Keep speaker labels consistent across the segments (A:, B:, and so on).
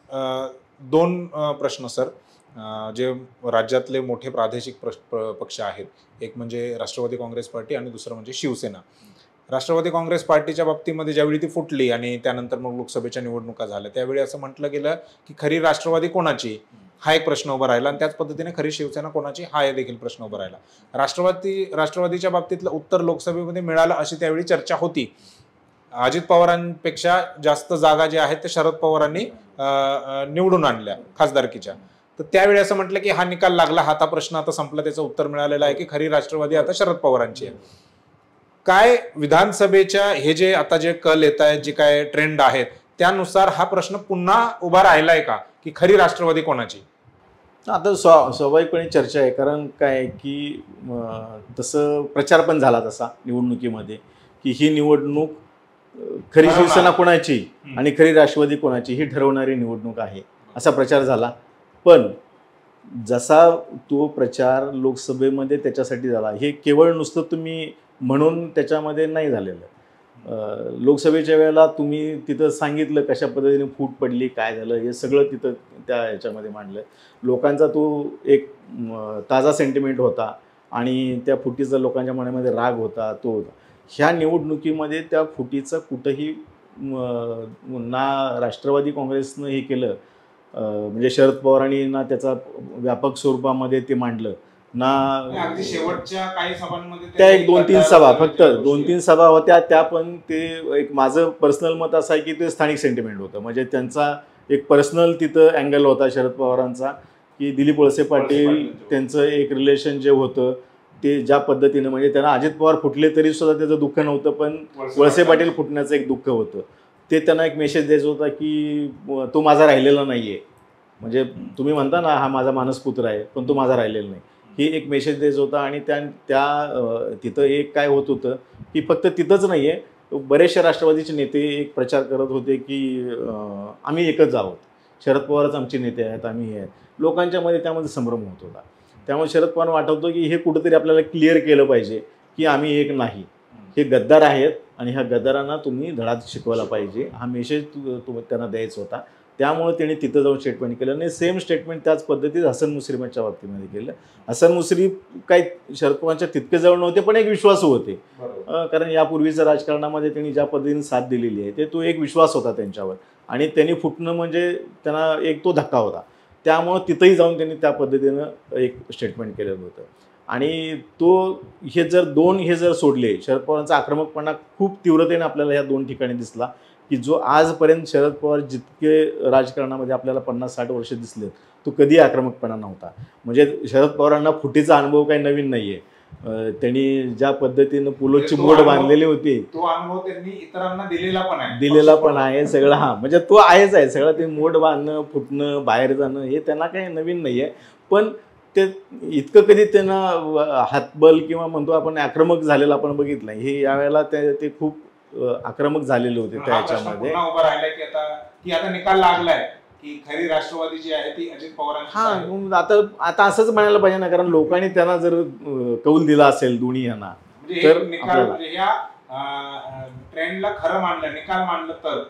A: दोन प्रश्न सर. जे राज्यातले मोठे प्रादेशिक पक्ष आहेत, एक म्हणजे राष्ट्रवादी काँग्रेस पार्टी आणि दुसरं म्हणजे शिवसेना. राष्ट्रवादी काँग्रेस पार्टीच्या बाबतीमध्ये ज्यावेळी ती फुटली आणि त्यानंतर मग लोकसभेच्या निवडणुका झाल्या, त्यावेळी असं म्हटलं गेलं की खरी राष्ट्रवादी कोणाची, हा एक प्रश्न उभा राहिला आणि त्याच पद्धतीने खरी शिवसेना कोणाची, हा देखील प्रश्न उभा राहिला. राष्ट्रवादीच्या बाबतीतलं उत्तर लोकसभेमध्ये मिळालं अशी त्यावेळी चर्चा होती. अजित पवारांपेक्षा जास्त जागा ज्या आहेत ते शरद पवारांनी निवडून आणल्या खासदारकीच्या. तर त्यावेळी असं म्हटलं की हा निकाल लागला, हा प्रश्न आता संपला, त्याचं उत्तर मिळालेलं आहे की खरी राष्ट्रवादी आता शरद पवारांची आहे. काय विधानसभेच्या हे जे आता जे कल येत आहेत, जे काय ट्रेंड आहेत, त्यानुसार हा प्रश्न पुन्हा उभा राहिलाय का की खरी राष्ट्रवादी कोणाची?
B: आता स्वाभाविकपणे चर्चा आहे. कारण काय की तसं प्रचार पण झाला तसा निवडणुकीमध्ये की ही निवडणूक खरी शिवसेना कोणाची आणि खरी राष्ट्रवादी कोणाची ही ठरवणारी निवडणूक आहे असा प्रचार झाला. पण जसा तो प्रचार लोकसभेमध्ये त्याच्यासाठी झाला, हे केवळ नुसतं तुम्ही म्हणून त्याच्यामध्ये नाही झालेलं. लोकसभेच्या वेळेला तुम्ही तिथं सांगितलं कशा पद्धतीने फूट पडली, काय झालं, हे सगळं तिथं त्या ह्याच्यामध्ये मांडलं. लोकांचा तो एक ताजा सेंटिमेंट होता आणि त्या फुटीचा लोकांच्या मनामध्ये राग होता, तो होता. ह्या निवडणुकीमध्ये त्या फुटीचं कुठंही ना राष्ट्रवादी काँग्रेसनं हे केलं, म्हणजे शरद पवारांनी ना त्याचा व्यापक स्वरूपामध्ये ते मांडलं ना.
A: अगदी शेवटच्या काही सभांमध्ये
B: त्या एक 2-3 सभा, फक्त 2-3 सभा होत्या, त्या पण ते एक माझं पर्सनल मत असं आहे की ते स्थानिक सेंटिमेंट होतं. म्हणजे त्यांचा एक पर्सनल तिथं अँगल होता शरद पवारांचा की दिलीप वळसे पाटील त्यांचं एक रिलेशन जे होतं ते ज्या पद्धतीनं, म्हणजे त्यांना अजित पवार फुटले तरी सुद्धा त्याचं दुःख नव्हतं, पण वळसे पाटील फुटण्याचं एक दुःख होतं. ते त्यांना एक मेसेज द्यायचा होता की तो माझा राहिलेला नाही आहे. म्हणजे तुम्ही म्हणता ना हा माझा मानसपुत्र आहे पण तो माझा राहिलेला नाही, ही एक मेसेज द्यायचा होता. आणि त्या तिथं एक काय होत होतं की फक्त तिथंच नाही आहे, बरेचशा राष्ट्रवादीचे नेते एक प्रचार करत होते की आम्ही एकच आहोत, शरद पवारच आमचे नेते आहेत, आम्ही हे आहेत. लोकांच्या मध्ये त्यामध्ये संभ्रम होत होता. त्यामुळे शरद पवार वाटवतो की हे कुठंतरी आपल्याला क्लिअर केलं पाहिजे की आम्ही एक नाही, हे गद्दार आहेत आणि ह्या गद्दारांना तुम्ही धडा शिकवायला पाहिजे, हा मेसेज त्यांना द्यायचा होता. त्यामुळे त्यांनी तिथं जाऊन स्टेटमेंट केलं. आणि सेम स्टेटमेंट त्याच पद्धतीत हसन मुश्रीफच्या बाबतीमध्ये केलं. हसन मुश्रीफ काही शरद पवारांच्या तितके जवळ नव्हते पण एक विश्वासू होते, कारण यापूर्वीच्या राजकारणामध्ये त्यांनी ज्या पद्धतीने साथ दिलेली आहे तो एक विश्वास होता त्यांच्यावर. आणि त्यांनी फुटणं म्हणजे त्यांना एक तो धक्का होता. त्यामुळं तिथंही जाऊन त्यांनी त्या पद्धतीनं एक स्टेटमेंट केलेलं होतं. आणि हे जर सोडले, शरद पवारांचा आक्रमकपणा खूप तीव्रतेने आपल्याला या 2 ठिकाणी दिसला की जो आजपर्यंत शरद पवार जितके राजकारणामध्ये आपल्याला 50-60 वर्ष दिसले तो कधी आक्रमकपणा नव्हता. म्हणजे शरद पवारांना फुटीचा अनुभव काही नवीन नाही आहे. त्यांनी ज्या पद्धतीनं पुलोची मोड बांधलेली होती,
A: तो अनुभव त्यांनी इतरांना
B: दिलेला पण आहे सगळं. हा म्हणजे तो आहेच आहे सगळं. ते मोड बांधणं, फुटणं, बाहेर जाणं हे त्यांना काही नवीन नाही आहे. पण ते इतकं कधी त्यांना हातबल किंवा म्हणतो आपण आक्रमक झालेलं आपण बघितलं नाही. हे यावेळेला ते खूप आक्रमक झालेले होते त्या ह्याच्यामध्ये.
A: आता निकाल लागलाय की खरी राष्ट्रवादी जी आहे ती अजित पवारांची.
B: हा, आता असंच म्हणायला पाहिजे ना, कारण लोकांनी त्यांना जर कौल दिला असेल दोन्ही यांना तर
A: ट्रेंडला खरं मानलं, निकाल मानलं तर.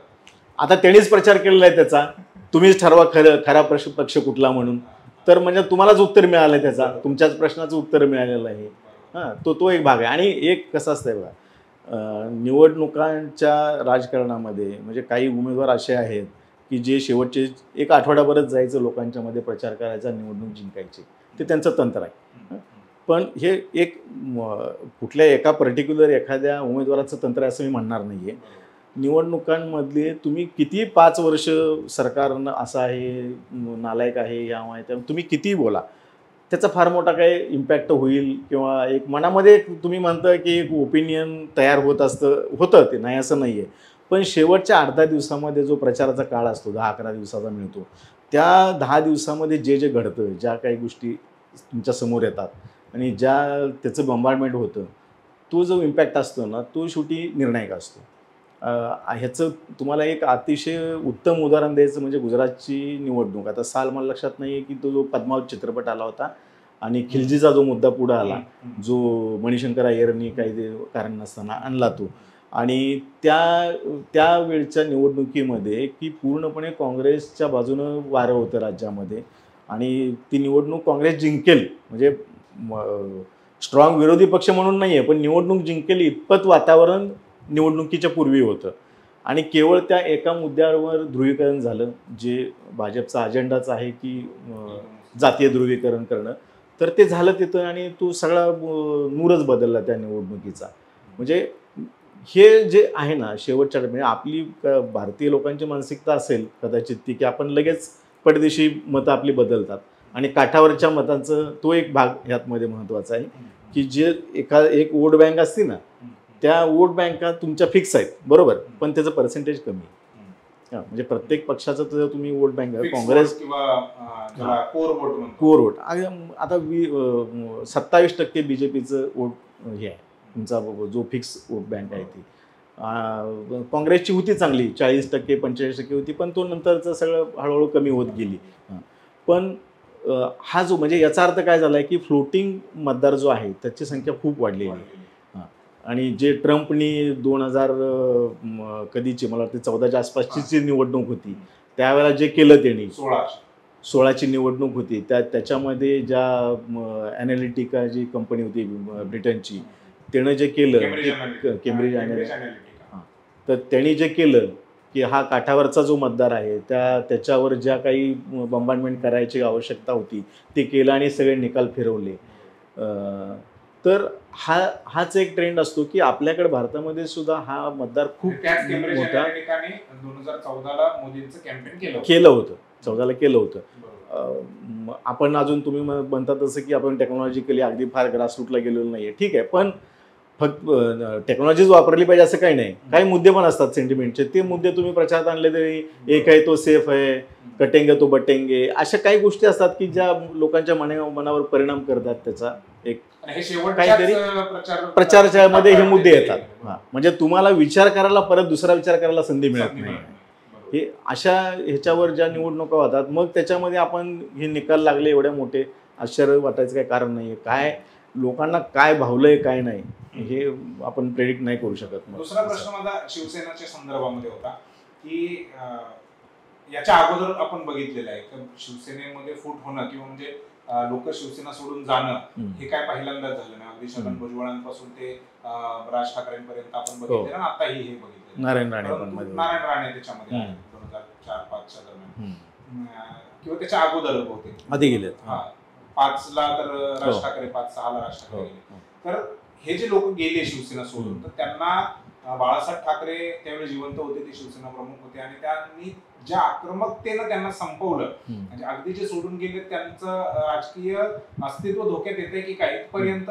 B: आता त्यांनीच प्रचार केलेला आहे त्याचा, तुम्हीच ठरवा खरा पक्ष कुठला म्हणून. तर म्हणजे तुम्हालाच उत्तर मिळालं त्याचा, तुमच्याच प्रश्नाचं उत्तर मिळालेलं आहे. हां, तो एक भाग आहे. आणि एक कसं असतंय बघा, निवडणुकांच्या राजकारणामध्ये म्हणजे काही उमेदवार असे आहेत की जे शेवटचे एक आठवडाभरच जायचं लोकांच्या मध्ये प्रचार करायचा, निवडणूक जिंकायची, ते त्यांचं तंत्र आहे. पण हे एक कुठल्या एका पर्टिक्युलर एखाद्या उमेदवाराचं तंत्र आहे असं मी म्हणणार नाही आहे. निवडणुकांमधले तुम्ही किती 5 वर्ष सरकारनं असं आहे, नालायक आहे, याव आहे, तुम्ही कितीही बोला, त्याचा फार मोठा काही इम्पॅक्ट होईल किंवा एक मनामध्ये तुम्ही म्हणता की एक ओपिनियन तयार होतं ते नाही असं नाही आहे. पण शेवटच्या 8-10 दिवसामध्ये जो प्रचाराचा काळ असतो, 10-11 दिवसाचा मिळतो, त्या 10 दिवसामध्ये जे घडतं, ज्या काही गोष्टी तुमच्या समोर येतात आणि त्याचं बंबार्डमेंट होतं, तो जो इम्पॅक्ट असतो ना, तो शेवटी निर्णायक असतो. ह्याचं तुम्हाला एक अतिशय उत्तम उदाहरण द्यायचं म्हणजे गुजरातची निवडणूक. आता साल मला लक्षात नाही आहे की तो जो पद्मावत चित्रपट आला होता आणि खिलजीचा जो मुद्दा पुढे आला, जो मणिशंकर अय्यरनी काही कारण नसताना आणला, तो आणि त्यावेळच्या निवडणुकीमध्ये की पूर्णपणे काँग्रेसच्या बाजूनं वारं होतं राज्यामध्ये आणि ती निवडणूक काँग्रेस जिंकेल म्हणजे स्ट्रॉंग विरोधी पक्ष म्हणून नाही आहे पण निवडणूक जिंकेल इतपत वातावरण निवडणुकीच्या पूर्वी होतं आणि केवळ त्या एका मुद्द्यावर ध्रुवीकरण झालं जे भाजपचा अजेंडाच आहे की जातीय ध्रुवीकरण करणं तर ते झालं तिथं आणि तो सगळा नूरच बदलला त्या निवडणुकीचा म्हणजे हे जे आहे ना शेवटच्या म्हणजे आपली भारतीय लोकांची मानसिकता असेल कदाचित ती की आपण लगेच परदेशी मतं आपली बदलतात आणि काठावरच्या मतांचं तो एक भाग ह्यातमध्ये महत्त्वाचा आहे की जे एक वोट बँक असते ना त्या वोट बँका तुमच्या फिक्स आहेत बरोबर पण त्याचं पर्सेंटेज कमी आहे म्हणजे प्रत्येक पक्षाचं तर तुम्ही vote bank Congress core vote आता 27% बीजेपीचं वोट हे आहे तुमचा जो फिक्स वोट बँक आहे ती काँग्रेसची होती चांगली 40% 45% होती पण तो नंतरचं सगळं हळूहळू कमी होत गेली पण हा जो म्हणजे याचा अर्थ काय झाला आहे की फ्लोटिंग मतदार जो आहे त्याची संख्या खूप वाढलेली आहे आणि जे ट्रम्पनी 2000 कधीची मला वाटतं 14च्या आसपासची जी निवडणूक होती त्यावेळेला जे केलं त्यांनी 16ची निवडणूक होती त्याच्यामध्ये ज्या ॲनालिटिका जी कंपनी होती ब्रिटनची त्यानं जे केलं केम्ब्रिज हां तर त्यांनी जे केलं की हा काठावरचा जो मतदार आहे त्याच्यावर ज्या काही बंबारमेंट करायची आवश्यकता होती ते केलं आणि सगळे निकाल फिरवले तर हाच एक ट्रेंड असतो की आपल्याकडे भारतामध्ये सुद्धा हा मतदार खूप मोठा
A: 2014ला मोदींचं कॅम्पेन
B: केलं होतं 14ला केलं होतं आपण अजून तुम्ही म्हणता तसं की आपण टेक्नॉलॉजिकली अगदी फार ग्रासरूटला गेलेलो नाही आहे ठीक आहे पण फक्त टेक्नॉलॉजीच वापरली पाहिजे असं काही नाही काही मुद्दे पण असतात सेंटिमेंटचे ते मुद्दे तुम्ही प्रचारात आणले तरी एक आहे तो सेफ आहे कटेंगे तो बटेंगे अशा काही गोष्टी असतात की ज्या लोकांच्या मनावर परिणाम करतात त्याचा एक काहीतरी प्रचाराच्या मध्ये हे मुद्दे येतात म्हणजे तुम्हाला विचार करायला परत दुसरा विचार करायला संधी मिळत नाही हे अशा ह्याच्यावर ज्या निवडणुका होतात मग त्याच्यामध्ये आपण हे निकाल लागले एवढे मोठे आश्चर्य वाटायचं काही कारण नाही काय लोकांना काय भावलंय काय नाही हे आपण प्रेडिक्ट नाही करू शकत
A: दुसरा प्रश्न माझा शिवसेनेच्या संदर्भामध्ये होता की याच्या अगोदर आपण बघितलेलं आहे की शिवसेनेमध्ये फूट होणं किंवा म्हणजे लोक शिवसेना सोडून जाणं हे काय पहिल्यांदाच झालं नाही अगदी छगन भुजबळांपासून ते राज ठाकरेंपर्यंत आपण बघितलं ना आताही हे बघितलं
B: नारायण राणे
A: त्याच्यामध्ये 2004-5च्या दरम्यान किंवा त्याच्या अगोदर बहुतेक
B: आधी गेले
A: 5ला तर राज ठाकरे 5-6ला राज ठाकरे गेले तर हे जे लोक गेले शिवसेना सोडून तर त्यांना बाळासाहेब ठाकरे त्यावेळी जिवंत होते ते शिवसेना प्रमुख होते आणि त्यांनी ज्या आक्रमकतेनं त्यांना संपवलं म्हणजे अगदी जे सोडून गेले त्यांचं राजकीय अस्तित्व धोक्यात येते की काही पर्यंत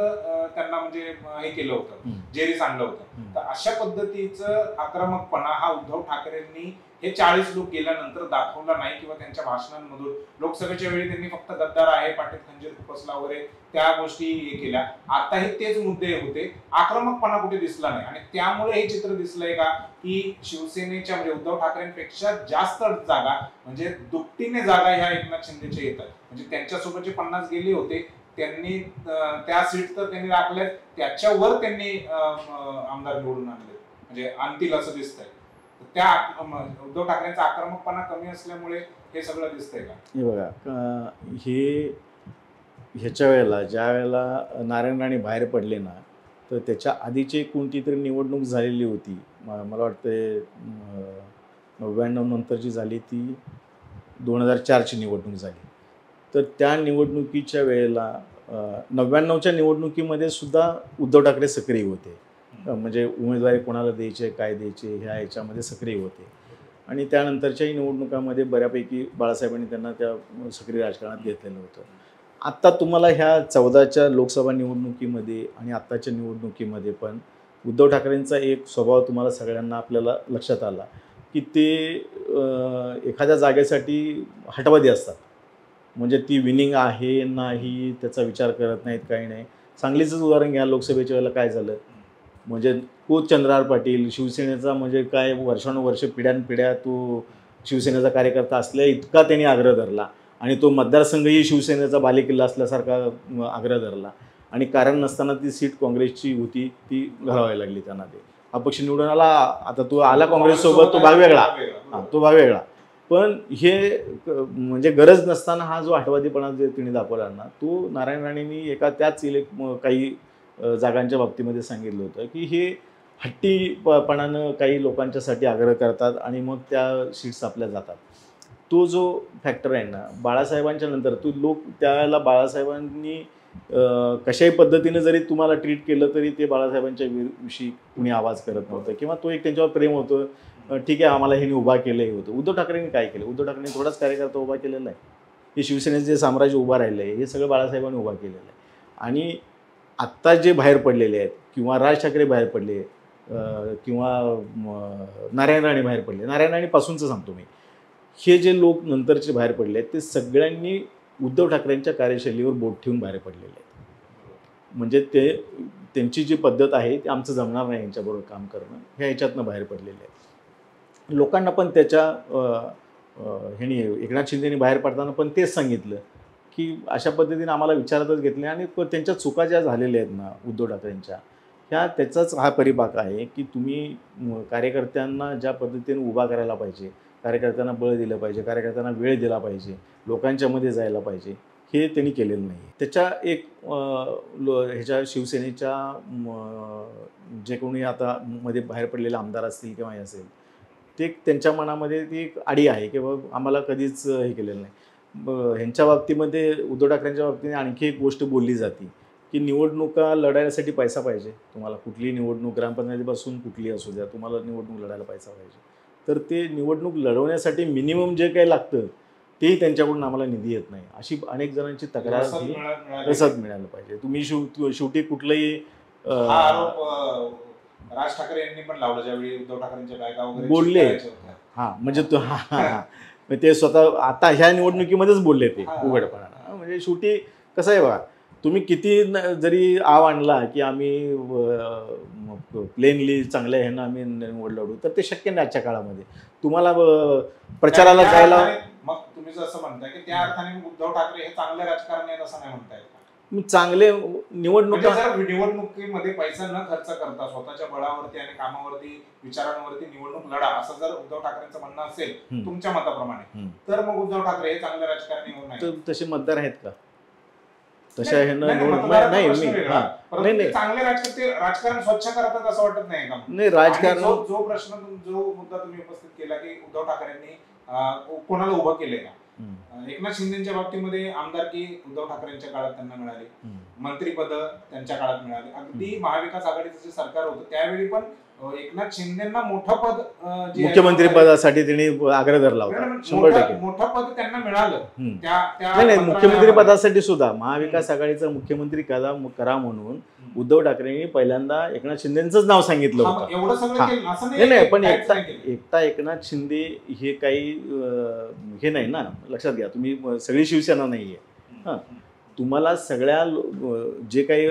A: त्यांना म्हणजे हे केलं होतं जेरीस आणलं होतं तर अशा पद्धतीचं आक्रमकपणा हा उद्धव ठाकरेंनी हे 40 लोक गेल्यानंतर दाखवला नाही किंवा त्यांच्या भाषणांमधून लोकसभेच्या वेळी त्यांनी फक्त गद्दार आहे पाठीत खंजीर खुपसला वगैरे त्या गोष्टी हे केल्या आताही तेच मुद्दे होते आक्रमकपणा कुठे दिसला नाही आणि त्यामुळे हे चित्र दिसलंय का की शिवसेनेच्या म्हणजे उद्धव ठाकरेंपेक्षा जास्त जागा म्हणजे दुपटीने जागा ह्या एकनाथ शिंदेच्या येतात म्हणजे त्यांच्यासोबतचे 50 गेले होते त्यांनी त्या सीट तर त्यांनी राखल्यात त्याच्यावर त्यांनी आमदार निवडून आणले म्हणजे आणतील असं दिसतंय त्या उद्धव ठाकरेंचा आक्रमकपणा कमी असल्यामुळे हे सगळं दिसतंय का
B: हे बघा ह्याच्या वेळेला ज्या वेळेला नारायण राणे बाहेर पडले ना तर त्याच्या आधीची कोणती तरी निवडणूक झालेली होती मला वाटतं 99 नंतरची झाली ती 2004ची निवडणूक झाली तर त्या निवडणुकीच्या वेळेला 99च्या निवडणुकीमध्ये सुद्धा उद्धव ठाकरे सक्रिय होते म्हणजे उमेदवारी कोणाला द्यायचे काय द्यायचे ह्या याच्यामध्ये सक्रिय होते आणि त्यानंतरच्याही निवडणुकामध्ये बऱ्यापैकी बाळासाहेबांनी त्यांना त्या सक्रिय राजकारणात घेतलेलं होतं आत्ता तुम्हाला ह्या 14च्या लोकसभा निवडणुकीमध्ये आणि आत्ताच्या निवडणुकीमध्ये पण उद्धव ठाकरेंचा एक स्वभाव तुम्हाला सगळ्यांना आपल्याला लक्षात आला की ते एखाद्या जागेसाठी हटवादी असतात म्हणजे ती विनिंग आहे नाही त्याचा विचार करत नाहीत काही नाही सांगलीचंच उदाहरण घ्या लोकसभेच्या वेळेला काय झालं म्हणजे को चंद्रहार पाटील शिवसेनेचा म्हणजे काय वर्षानुवर्ष पिढ्यानपिढ्या तो शिवसेनेचा कार्यकर्ता असल्या इतका त्यांनी आग्रह धरला आणि तो मतदारसंघही शिवसेनेचा बालेकिल्ला असल्यासारखा आग्रह धरला आणि कारण नसताना ती सीट काँग्रेसची होती ती घालवायला लागली त्यांना ते अपक्ष निवडून आला, आता तो आला काँग्रेससोबत, तो भाग वेगळा, तो भाग वेगळा. पण हे म्हणजे गरज नसताना हा जो आठवादीपणा जे तिने दाखवला ना, तो नारायण राणेंनी एका त्याच काही जागांच्या बाबतीमध्ये सांगितलं होतं की हे हट्टीपणानं काही लोकांच्यासाठी आग्रह करतात आणि मग त्या सीट्स आपल्या जातात. तो जो फॅक्टर आहे ना, बाळासाहेबांच्या नंतर तो लोक त्यावेळेला बाळासाहेबांनी कशाही पद्धतीने जरी तुम्हाला ट्रीट केलं तरी ते बाळासाहेबांच्या विषयी कुणी आवाज करत नव्हतं किंवा तो एक त्यांच्यावर प्रेम होतं. ठीक आहे, आम्हाला ह्यांनी उभा केलं हे होतं. उद्धव ठाकरेंनी काय केलं? उद्धव ठाकरेंनी थोडाच कार्यकर्ता उभा केलेला आहे. हे शिवसेनेचं जे साम्राज्य उभं राहिलं आहे हे सगळं बाळासाहेबांनी उभा केलेलं आहे. आणि आत्ता जे बाहेर पडलेले आहेत किंवा राज ठाकरे बाहेर पडले किंवा नारायण राणे बाहेर पडले, नारायण राणेपासूनचं सांगतो मी, हे जे लोक नंतरचे बाहेर पडले आहेत ते सगळ्यांनी उद्धव ठाकरेंच्या कार्यशैलीवर बोट ठेवून बाहेर पडलेले आहेत. म्हणजे त्यांची जी पद्धत आहे ती आमचं जमणार नाही यांच्याबरोबर काम करणं, ह्या ह्याच्यातनं बाहेर पडलेले आहेत. लोकांना पण त्याच्या ह्यानी एकनाथ शिंदेनी बाहेर पडताना पण तेच सांगितलं की अशा पद्धतीने आम्हाला विचारातच घेतले आणि त्यांच्या चुका ज्या झालेल्या आहेत ना उद्धव ठाकरेंच्या, त्याचाच हा परिपाक आहे की तुम्ही कार्यकर्त्यांना ज्या पद्धतीने उभा करायला पाहिजे, कार्यकर्त्यांना बळ दिलं पाहिजे, कार्यकर्त्यांना वेळ दिला पाहिजे, लोकांच्या मध्ये जायला पाहिजे, हे त्यांनी केलेलं नाही. त्याच्या एक ह्याच्या शिवसेनेच्या जे कोणी आता मध्ये बाहेर पडलेले आमदार असतील किंवा हे असेल ते त्यांच्या मनामध्ये ती एक आडी आहे की बाबा आम्हाला कधीच हे केलेलं नाही. ह्यांच्या बाबतीमध्ये उद्धव ठाकरेंच्या बाबतीने आणखी एक गोष्ट बोलली जाते की निवडणुका लढायसाठी पैसा पाहिजे. तुम्हाला कुठलीही निवडणूक ग्रामपंचायतीपासून कुठलीही असू द्या, तुम्हाला निवडणूक लढायला पैसा पाहिजे. तर ते निवडणूक लढवण्यासाठी मिनिमम जे काही लागतं तेही त्यांच्याकडून आम्हाला निधी येत नाही, अशी अनेक जणांची तक्रार रसद मिळायला पाहिजे. तुम्ही शेवटी कुठलंही
A: राज ठाकरे यांनी पण लावलं ज्यावेळी उद्धव ठाकरेंच्या बायका वगैरे
B: बोलले. हां, म्हणजे तो ते स्वतः आता ह्या निवडणुकीमध्येच बोलले ते उघडपणानं. म्हणजे शेवटी कसं आहे बघा, तुम्ही किती जरी आव आणला की आम्ही प्लेनली चांगल्या ह्यानं आम्ही निवड लढू, तर ते शक्य नाही आजच्या काळामध्ये. तुम्हाला प्रचाराला जायला,
A: मग तुम्ही जसं म्हणताय की त्या अर्थाने उद्धव ठाकरे हे चांगले राजकारणी आहेत असं नाही म्हणताय.
B: चांगले
A: निवडणुकीमध्ये पैसा न खर्च करता स्वतःच्या बळावरती आणि कामावरती विचारांवरती निवडणूक लढा असं जर उद्धव ठाकरेंचं म्हणणं असेल तुमच्या मताप्रमाणे, तर मग उद्धव ठाकरे हे चांगले राजकारणी होत नाही.
B: तसे मतदार आहेत का? तशा
A: नाही, चांगले राजकारण स्वच्छ करतात असं वाटत नाही का?
B: नाही, राजकारण
A: जो प्रश्न जो मुद्दा तुम्ही उपस्थित केला की उद्धव ठाकरेंनी कोणाला उभं केलंय का, एकनाथ शिंदेच्या बाबतीमध्ये आमदारकी उद्धव ठाकरेंच्या काळात त्यांना मिळाली, मंत्रीपद त्यांच्या काळात मिळाली. अगदी महाविकास आघाडीचं जे सरकार होतं त्यावेळी पण एकनाथ शिंदेना मोठं पद
B: मुख्यमंत्री पदासाठी त्यांनी आग्रह धरला होता. 100%
A: मोठं पद त्यांना मिळालं.
B: नाही, मुख्यमंत्री पदासाठी सुद्धा महाविकास आघाडीचा मुख्यमंत्री करा म्हणून उद्धव ठाकरेंनी पहिल्यांदा एकनाथ शिंदेच नाव सांगितलं होतं. नाही, पण एकटा एकनाथ शिंदे हे काही हे नाही ना, लक्षात घ्या तुम्ही, सगळी शिवसेना नाहीये. तुम्हाला सगळ्या जे काही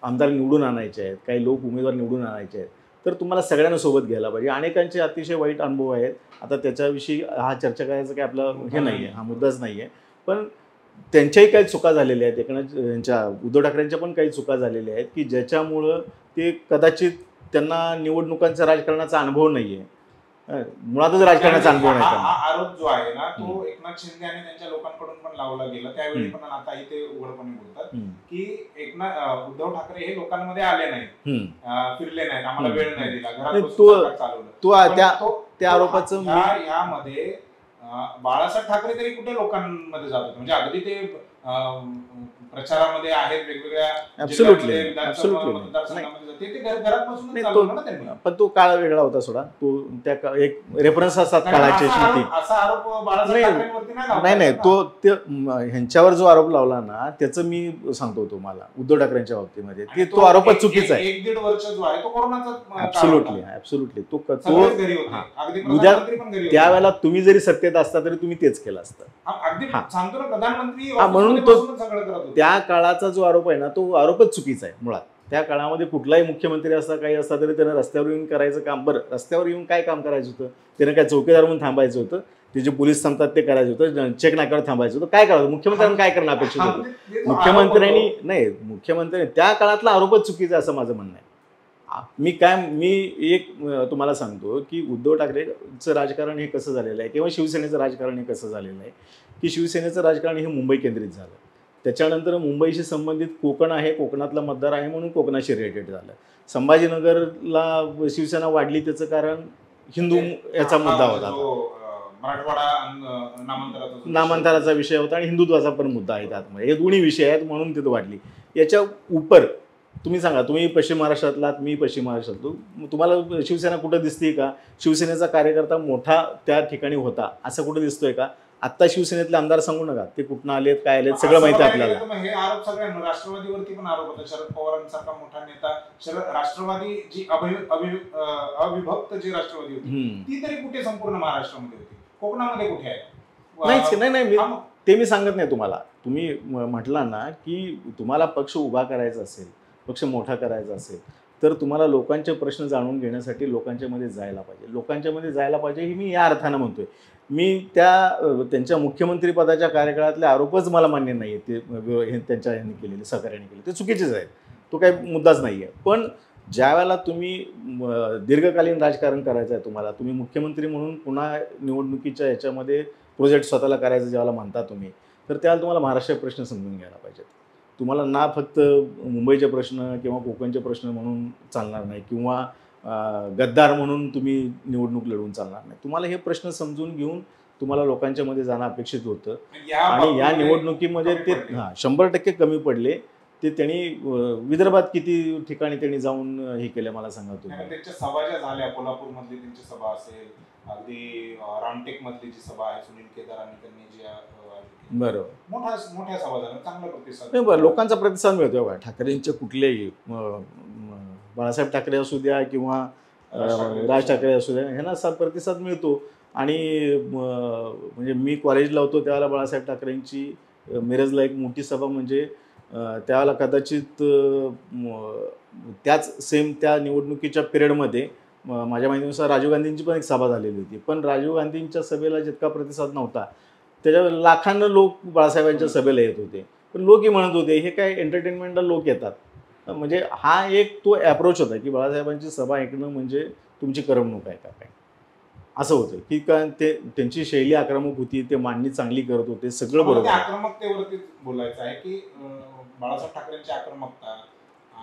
B: आमदार निवडून आणायचे आहेत, काही लोक उमेदवार निवडून आणायचे आहेत, तर तुम्हाला सगळ्यांना सोबत घ्यायला पाहिजे. अनेकांचे अतिशय वाईट अनुभव आहेत. आता त्याच्याविषयी हा चर्चा करायचं काही आपलं हे नाही आहे, हा मुद्दाच नाही आहे. पण त्यांच्याही काही चुका झालेल्या आहेत, यांच्या उद्धव ठाकरेंच्या पण काही चुका झालेल्या आहेत की ज्याच्यामुळं ते कदाचित त्यांना निवडणुकांचा राजकारणाचा अनुभव नाही आहे, मुळातच राजकारणाचा अनुभव नाही.
A: हा आरोप जो आहे ना तो एकनाथ शिंदे आणि त्यांच्या लोकांकडून पण लावला गेला त्यावेळी, पण आताही ते उघडपणे बोलतात की उद्धव ठाकरे हे लोकांमध्ये आले नाहीत, फिरले नाहीत, आम्हाला वेळ नाही दिला, घरात चालवलं.
B: त्या आरोपाचं
A: यामध्ये बाळासाहेब ठाकरे तरी कुठे लोकांमध्ये जात होते? म्हणजे अगदी ते प्रचारामध्ये आहेत वेगवेगळ्या,
B: पण तो काळ वेगळा होता सोडा. तो त्या एक रेफरन्स असतात काळाची स्मृती. नाही, तो ह्यांच्यावर जो आरोप लावला ना त्याचं मी सांगतो तुम्हाला उद्धव ठाकरेंच्या बाबतीमध्ये, तो आरोपच चुकीचा आहे.
A: 1-1.5 वर्ष जो आहे तो कोरोनाचा.
B: ऍब्सोल्युटली तो उद्या त्यावेळेला तुम्ही जरी सत्तेत असता तरी तुम्ही तेच केलं असतं. म्हणून तो त्या काळाचा जो आरोप आहे ना तो आरोपच चुकीचा आहे मुळात. त्या काळामध्ये कुठलाही मुख्यमंत्री असता काही असता तरी त्यानं रस्त्यावर येऊन करायचं काम, बरं रस्त्यावर येऊन काय काम करायचं होतं? त्यानं काय चौकीदार म्हणून थांबायचं होतं, ते जे पोलीस थांबतात ते करायचं होतं, चेक नाक्यावर थांबायचं होतं, काय करायचं? मुख्यमंत्र्यांनी काय करणं अपेक्षित होतं? मुख्यमंत्र्यांनी त्या काळातला आरोपच चुकीचा असं माझं म्हणणं आहे. मी एक तुम्हाला सांगतो की उद्धव ठाकरेचं राजकारण हे कसं झालेलं आहे किंवा शिवसेनेचं राजकारण हे कसं झालेलं आहे की शिवसेनेचं राजकारण हे मुंबई केंद्रित झालं. त्याच्यानंतर मुंबईशी संबंधित कोकण आहे, कोकणातला मतदार आहे म्हणून कोकणाशी रिलेटेड झालं. संभाजीनगरला शिवसेना वाढली त्याचं कारण हिंदू याचा मुद्दा होता, नामांतराचा विषय होता आणि हिंदुत्वाचा पण मुद्दा आहे त्यातमध्ये. हे दोन्ही विषय आहेत म्हणून तिथं वाढली. याच्या उपर तुम्ही सांगा, तुम्ही पश्चिम महाराष्ट्रातलात, मी पश्चिम महाराष्ट्रातलो, तुम्हाला शिवसेना कुठं दिसते का? शिवसेनेचा कार्यकर्ता मोठा त्या ठिकाणी होता असं कुठं दिसतोय का? आत्ता शिवसेनेतले आमदार सांगू नका ते कुठनं आलेत काय आलेत सगळं माहिती आहे आपल्याला.
A: हे आरोप सगळ्यांना, राष्ट्रवादीवरती पण आरोप होता. शरद पवारांसारखा मोठा नेता, राष्ट्रवादी जी अविभक्त जी राष्ट्रवादी होती ती तरी कुठे संपूर्ण महाराष्ट्रामध्ये होती, कोकणामध्ये कुठे आहे?
B: नाही ते मी सांगत नाही तुम्हाला. तुम्ही म्हटला ना की तुम्हाला पक्ष उभा करायचा असेल, पक्ष मोठा करायचा असेल तर तुम्हाला लोकांचे प्रश्न जाणून घेण्यासाठी लोकांच्या मध्ये जायला पाहिजे. लोकांच्या मध्ये जायला पाहिजे हे मी या अर्थानं म्हणतोय. मी त्यांच्या मुख्यमंत्री पदाच्या कार्यकाळातले आरोपच मला मान्य नाही आहेत, ते त्यांच्या ह्यांनी केलेले, सहकार्याने केले, ते चुकीचेच आहेत, तो काही मुद्दाच नाही आहे. पण ज्या वेळेला तुम्ही दीर्घकालीन राजकारण करायचं आहे, तुम्ही मुख्यमंत्री म्हणून पुन्हा निवडणुकीच्या ह्याच्यामध्ये प्रोजेक्ट स्वतःला करायचं ज्यावेळेला म्हणता तुम्ही, तर त्यावेळेला तुम्हाला महाराष्ट्राचे प्रश्न समजून घ्यायला पाहिजेत. तुम्हाला ना फक्त मुंबईचे प्रश्न किंवा कोकणचे प्रश्न म्हणून चालणार नाही किंवा गद्दार म्हणून तुम्ही निवडणूक लढवून चालणार नाही. तुम्हाला हे प्रश्न समजून घेऊन तुम्हाला लोकांच्या मध्ये जाणं अपेक्षित होतं आणि या निवडणुकीमध्ये ते 100% कमी पडले. ते त्यांनी विदर्भात किती ठिकाणी त्यांनी जाऊन हे केलं मला सांगा तुम्ही.
A: त्यांच्या सभा ज्या झाल्या, कोल्हापूर मधली त्यांची सभा असेल, अगदी रामटेक मधली जी सभा आहे सुनील केदारांनी त्यांनी जी
B: बरोबर
A: मोठ्या सभा झाल्या, चांगला प्रतिसाद,
B: लोकांचा प्रतिसाद मिळतो. बघा ठाकरेंच्या कुठलेही बाळासाहेब ठाकरे असू द्या किंवा राज ठाकरे असू द्या ह्यांना प्रतिसाद मिळतो. आणि म्हणजे मी कॉलेजला होतो त्यावेळेला बाळासाहेब ठाकरेंची मिरजला एक मोठी सभा, म्हणजे त्यावेळेला कदाचित त्या निवडणुकीच्या पिरियडमध्ये माझ्या माहितीनुसार राजीव गांधींची पण एक सभा झालेली होती. पण राजीव गांधींच्या सभेला जितका प्रतिसाद नव्हता त्याच्यावर लाखांना लोक बाळासाहेबांच्या सभेला येत होते. पण लोकही म्हणत होते हे काय एंटरटेनमेंटला लोक येतात. म्हणजे हा एक तो अप्रोच होता की बाळासाहेबांची सभा ऐकणं म्हणजे तुमची करमणूक आहे का काय, असं होतं की ते त्यांची शैली आक्रमक होती, ते मांडणी चांगली करत होते, सगळं बरोबर.
A: आक्रमकतेवरती बोलायचं आहे की बाळासाहेब ठाकरेंची आक्रमकता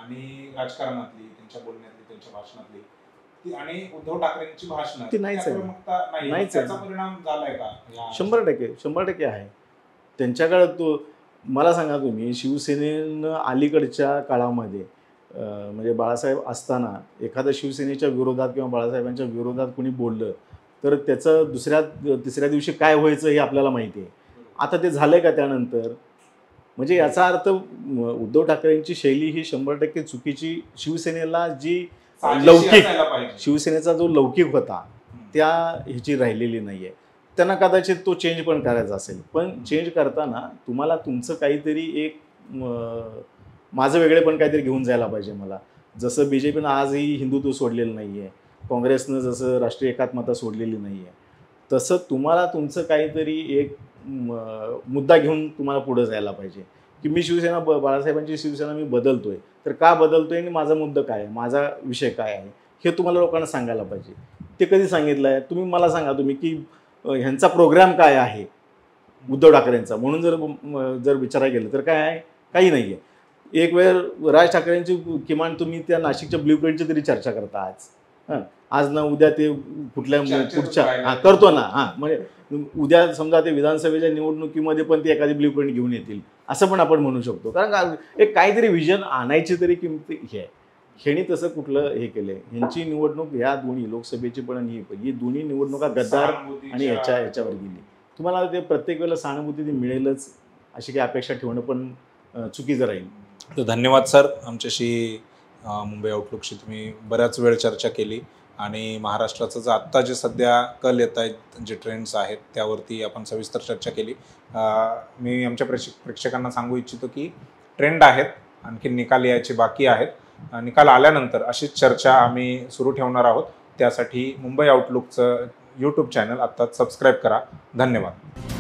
A: आणि राजकारणातली, त्यांच्या बोलण्यातली, त्यांच्या भाषणातली आणि उद्धव ठाकरेंची भाषणं
B: ती नाहीच आहे.
A: त्याचा परिणाम झालाय का?
B: 100% आहे. त्यांच्या काळात तो मला सांगा तुम्ही, शिवसेनेनं अलीकडच्या काळामध्ये म्हणजे बाळासाहेब असताना एखाद्या शिवसेनेच्या विरोधात किंवा बाळासाहेबांच्या विरोधात कोणी बोललं तर त्याचं तिसऱ्या दिवशी काय व्हायचं हे आपल्याला माहिती आहे. आता ते झालंय का त्यानंतर? म्हणजे याचा अर्थ उद्धव ठाकरेंची शैली ही 100% चुकीची. शिवसेनेला जी लौकिक, शिवसेनेचा जो लौकिक होता त्या ह्याची राहिलेली नाही आहे. त्यांना कदाचित तो चेंज पण करायचा असेल, पण चेंज करताना तुम्हाला तुमचं काहीतरी एक माझं वेगळेपण काहीतरी घेऊन जायला पाहिजे. मला जसं BJPनं आजही हिंदुत्व सोडलेलं नाही आहे, काँग्रेसनं जसं राष्ट्रीय एकात्मता सोडलेली नाही आहे, तसं तुम्हाला तुमचं काहीतरी एक मुद्दा घेऊन तुम्हाला पुढं जायला पाहिजे की मी शिवसेना बाळासाहेबांची शिवसेना मी बदलतोय, तर का बदलतोय आणि माझा मुद्दा काय आहे, माझा विषय काय आहे हे तुम्हाला लोकांना सांगायला पाहिजे. ते कधी सांगितलं आहे तुम्ही मला सांगा तुम्ही की ह्यांचा प्रोग्राम काय आहे उद्धव ठाकरेंचा, म्हणून जर विचारायला गेलं तर काय आहे? काही नाही आहे. एक वेळ राज ठाकरेंची किमान तुम्ही त्या नाशिकच्या ब्ल्यूप्रिंटची तरी चर्चा करता आज ना उद्या ते पुढच्या करतो ना. म्हणजे उद्या समजा ते विधानसभेच्या निवडणुकीमध्ये पण ते एखादी ब्ल्यूप्रिंट घेऊन येतील असं पण आपण म्हणू शकतो. कारण एक काहीतरी विजन आणायची तरी किंमत हे आहे. ह्यांनी तसं कुठलं हे केलंय. ह्यांची निवडणूक ह्या दोन्ही लोकसभेची पण आणि ही दोन्ही निवडणुका गद्दार आणि ह्याच्यावर गेली. तुम्हाला ते प्रत्येक वेळेला सहानुभूती मिळेलच अशी काही अपेक्षा ठेवणं पण चुकीचं राहील.
A: तर धन्यवाद सर, आमच्याशी मुंबई आउटलुकशी तुम्ही बऱ्याच वेळ चर्चा केली आणि महाराष्ट्राचं जे आत्ता जे सध्या कल येत आहेत, जे ट्रेंड्स आहेत त्यावरती आपण सविस्तर चर्चा केली. मी आमच्या प्रेक्षकांना सांगू इच्छितो की ट्रेंड आहेत, आणखी निकाल यायचे बाकी आहेत. निकाल आल्यानंतर अशीच चर्चा आम्ही सुरू ठेवणार आहोत. त्यासाठी मुंबई आउटलुकचं YouTube चॅनल आत्ताच सबस्क्राईब करा. धन्यवाद.